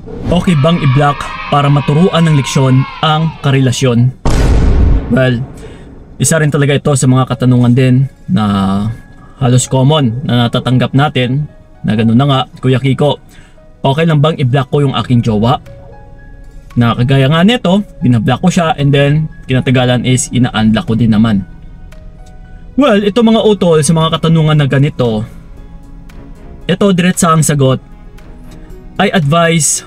Okay bang i-block para maturuan ng leksyon ang karelasyon? Well, isa rin talaga ito sa mga katanungan din na halos common na natatanggap natin na gano'n na nga, Kuya Kiko. Okay lang bang i-block ko yung aking jowa? Na kagaya nga nito, binablock ko siya and then kinatagalan is ina-unblock ko din naman. Well, ito mga utol sa mga katanungan na ganito, ito diretsa ang sagot. I advise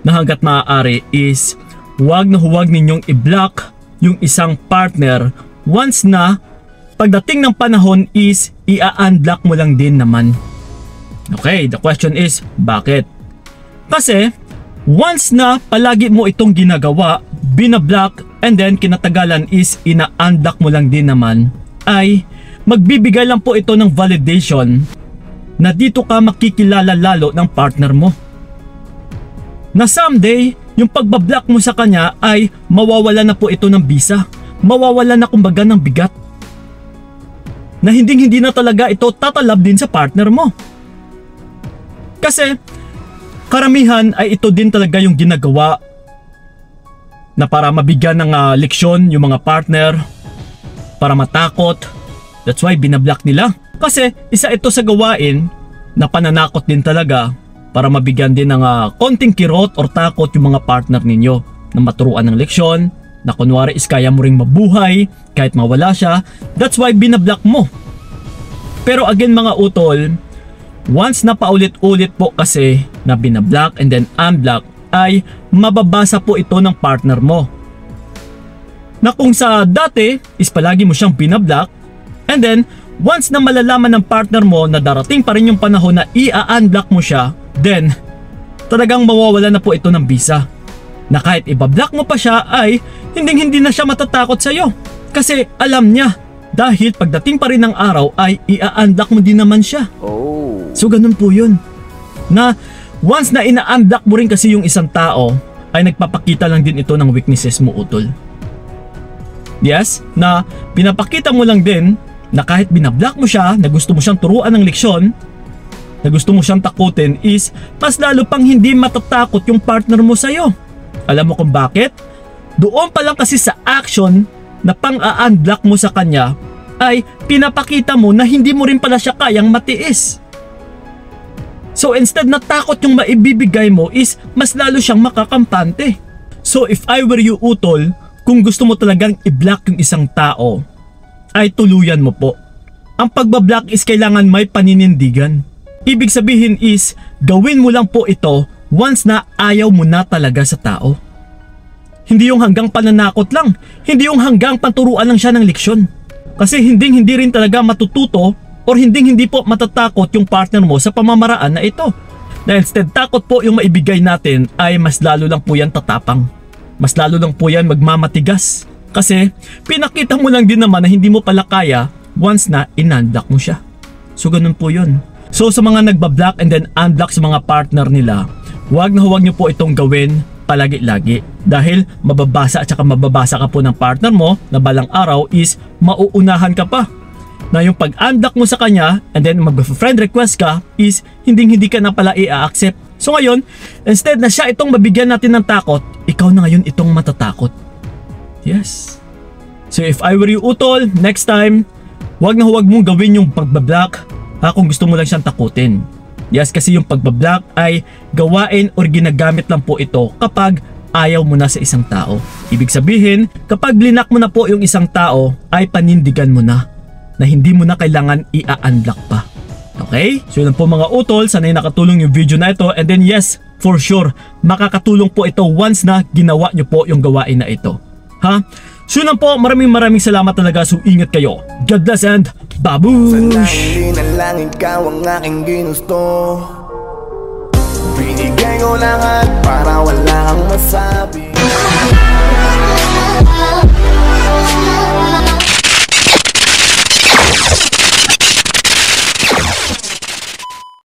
na hanggat maaari is huwag ninyong i-block yung isang partner once na pagdating ng panahon is i-unblock mo lang din naman. Okay, the question is bakit? Kasi once na palagi mo itong ginagawa, binablock and then kinatagalan is ina-unblock mo lang din naman, ay magbibigay lang po ito ng validation na dito ka makikilala lalo ng partner mo. Na someday, yung pagbablock mo sa kanya ay mawawala na po ito ng bisa. Mawawala na kumbaga ng bigat. Na hindi na talaga ito tatalab din sa partner mo. Kasi karamihan ay ito din talaga yung ginagawa na para mabigyan ng leksyon yung mga partner, para matakot. That's why binablock nila. Kasi isa ito sa gawain na pananakot din talaga para mabigyan din ng konting kirot or takot yung mga partner ninyo na maturuan ng leksyon, na kunwari is kaya mo ring mabuhay kahit mawala siya. That's why binablock mo. Pero again mga utol, once na paulit-ulit po kasi na binablock and then unblock, ay mababasa po ito ng partner mo. Na kung sa dati is palagi mo siyang binablock, and then once na malalaman ng partner mo na darating pa rin yung panahon na i-unblock mo siya, then talagang mawawala na po ito ng bisa. Na kahit ibablock mo pa siya ay hindi na siya matatakot sa'yo. Kasi alam niya, dahil pagdating pa rin ng araw ay i-unblock mo din naman siya. So ganun po yun. Na once na ina-unblock mo rin kasi yung isang tao, ay nagpapakita lang din ito ng weaknesses mo, utol. Yes, na pinapakita mo lang din na kahit binablock mo siya, na gusto mo siyang turuan ng leksyon, na gusto mo siyang takutin, is mas lalo pang hindi matatakot yung partner mo sa'yo. Alam mo kung bakit? Doon pa lang kasi sa action na pang-a-unblock mo sa kanya, ay pinapakita mo na hindi mo rin pala siya kayang matiis. So instead na takot yung maibibigay mo, is mas lalo siyang makakampante. So if I were you, utol, kung gusto mo talagang i-block yung isang tao, ay tuluyan mo po. Ang pagbablock is kailangan may paninindigan. Ibig sabihin is gawin mo lang po ito once na ayaw mo na talaga sa tao. Hindi yung hanggang pananakot lang, hindi yung hanggang panturuan lang siya ng leksyon. Kasi hindi rin talaga matututo or hindi po matatakot yung partner mo sa pamamaraan na ito. Na instead takot po yung maibigay natin, ay mas lalo lang po yan tatapang. Mas lalo lang po yan magmamatigas. Kasi pinakita mo lang din naman na hindi mo pala kaya once na in-unblock mo siya. So ganun po yun. So sa mga nagbablock and then unblock sa mga partner nila, huwag nyo po itong gawin palagi-lagi. Dahil mababasa at saka mababasa ka po ng partner mo na balang araw is mauunahan ka pa. Na yung pag-unblock mo sa kanya and then mag-friend request ka is hindi ka na pala i-accept. So ngayon, instead na siya itong mabigyan natin ng takot, ikaw na ngayon itong matatakot. Yes. So if I were you, utol, next time, huwag mong gawin yung pagbablock kung gusto mo lang siyang takutin. Yes, kasi yung pagbablock ay gawain or ginagamit lang po ito kapag ayaw mo na sa isang tao. Ibig sabihin, kapag blinak mo na po yung isang tao, ay panindigan mo na hindi mo na kailangan i-unblock pa. Okay? So yun po mga utol, sana'y nakatulong yung video na ito, and then yes, for sure, makakatulong po ito once na ginawa nyo po yung gawain na ito. Ha? So yun po, maraming salamat talaga. So ingat kayo. God bless and babush! Sana hindi na lang ikaw ang aking ginusto. Binigay ko lahat para wala